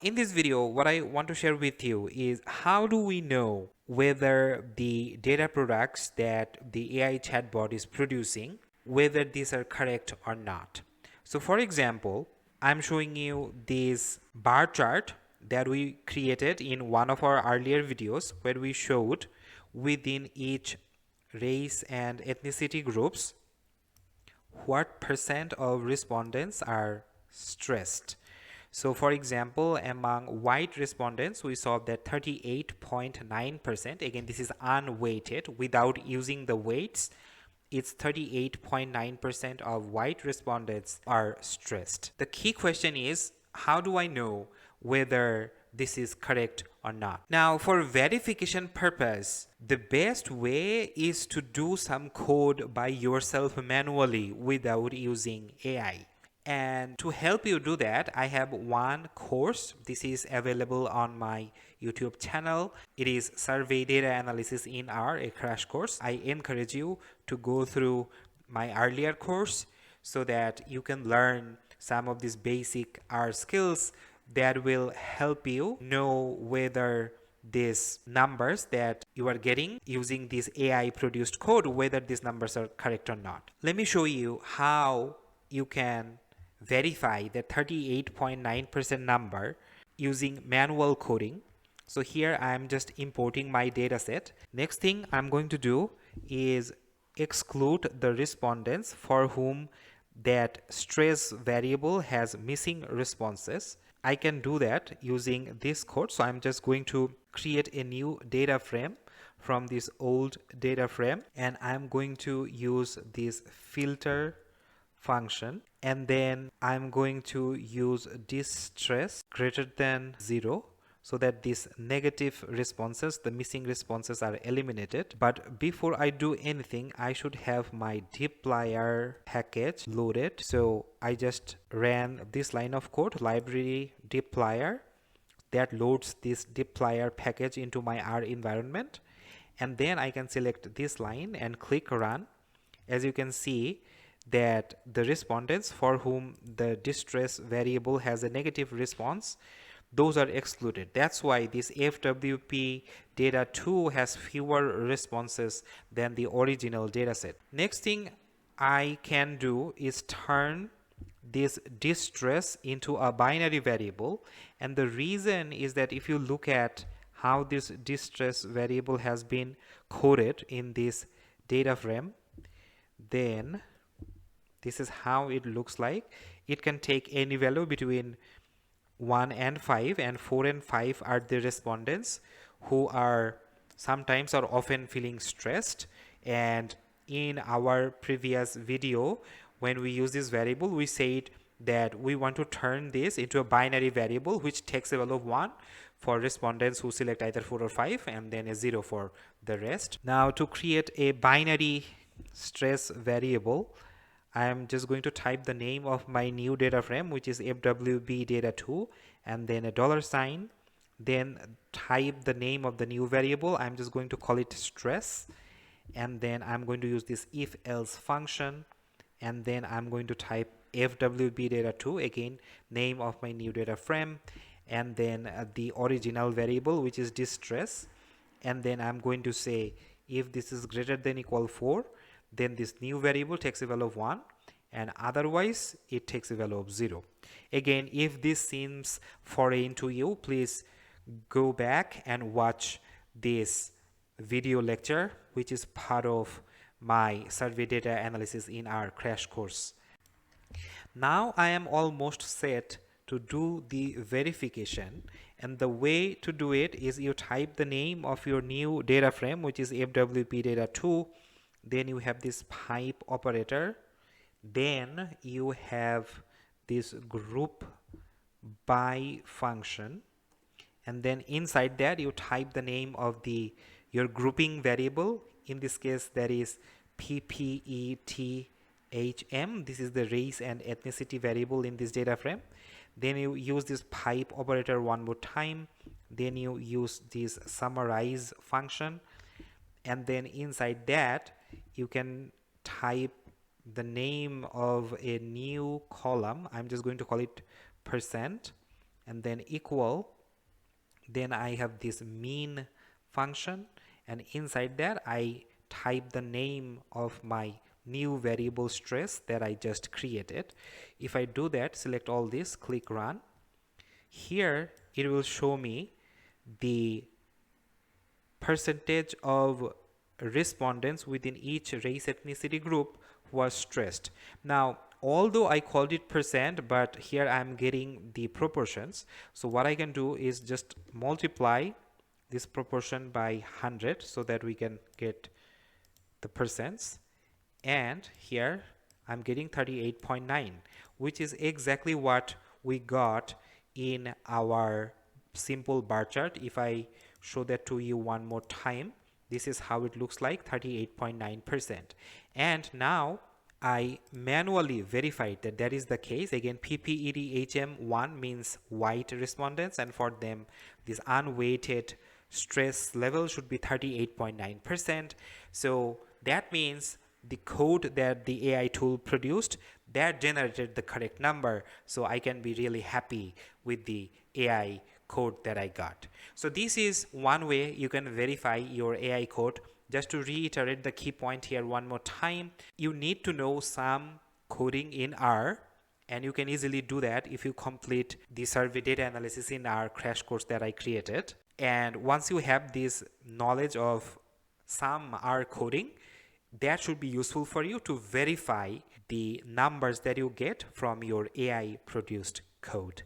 In this video, what I want to share with you is how do we know whether the data products that the AI chatbot is producing, whether these are correct or not. So for example, I'm showing you this bar chart that we created in one of our earlier videos where we showed within each race and ethnicity groups what percent of respondents are stressed. So for example, among white respondents, we saw that 38.9%, again, this is unweighted without using the weights, it's 38.9% of white respondents are stressed. The key question is, how do I know whether this is correct or not? Now, for verification purpose, the best way is to do some code by yourself manually without using AI. And to help you do that, I have one course. This is available on my YouTube channel. It is Survey Data Analysis in R, a crash course. I encourage you to go through my earlier course so that you can learn some of these basic R skills that will help you know whether these numbers that you are getting using this AI produced code, whether these numbers are correct or not. Let me show you how you can verify the 38.9% number using manual coding. So here I'm just importing my data set. Next thing I'm going to do is exclude the respondents for whom that stress variable has missing responses. I can do that using this code. So I'm just going to create a new data frame from this old data frame, and I'm going to use this filter function, and then I'm going to use distress greater than 0 so that these negative responses, the missing responses, are eliminated. But before I do anything, I should have my dplyr package loaded. So I just ran this line of code, library dplyr, that loads this dplyr package into my R environment, and then I can select this line and click run. As you can see that the respondents for whom the distress variable has a negative response, those are excluded. That's why this FWP data 2 has fewer responses than the original dataset. Next thing I can do is turn this distress into a binary variable, and the reason is that if you look at how this distress variable has been coded in this data frame, then this is how it looks like. It can take any value between 1 and 5, and 4 and 5 are the respondents who are sometimes or often feeling stressed. And in our previous video, when we use this variable, we said that we want to turn this into a binary variable which takes a value of 1 for respondents who select either 4 or 5, and then a 0 for the rest. Now, to create a binary stress variable, I am just going to type the name of my new data frame, which is FWB data 2, and then a $sign, then type the name of the new variable. I'm just going to call it stress, and then I'm going to use this if else function, and then I'm going to type FWB data 2, again name of my new data frame, and then the original variable, which is distress, and then I'm going to say if this is greater than equal 4, then this new variable takes a value of 1, and otherwise it takes a value of 0. Again, if this seems foreign to you, please go back and watch this video lecture, which is part of my survey data analysis in R crash course. Now I am almost set to do the verification, and the way to do it is you type the name of your new data frame, which is FWP data 2, then you have this pipe operator, then you have this group by function, and then inside that you type the name of your grouping variable. In this case, that is PPETHM. This is the race and ethnicity variable in this data frame. Then you use this pipe operator one more time, then you use this summarize function, and then inside that you can type the name of a new column. I'm just going to call it percent, and then equal. Then I have this mean function, and inside that I type the name of my new variable stress that I just created. If I do that, select all this, click run. Here it will show me the percentage of respondents within each race ethnicity group who are stressed. Now, although I called it percent, but here I'm getting the proportions. So what I can do is just multiply this proportion by 100 so that we can get the percents. And here I'm getting 38.9, which is exactly what we got in our simple bar chart. If I show that to you one more time, this is how it looks like, 38.9%. And now I manually verified that that is the case. Again, PPEDHM1 means white respondents, and for them this unweighted stress level should be 38.9%. So that means the code that the AI tool produced, that generated the correct number. So I can be really happy with the AI code that I got. So this is one way you can verify your AI code. Just to reiterate the key point here one more time, you need to know some coding in R, and you can easily do that if you complete the survey data analysis in R crash course that I created. And once you have this knowledge of some R coding, that should be useful for you to verify the numbers that you get from your AI produced code.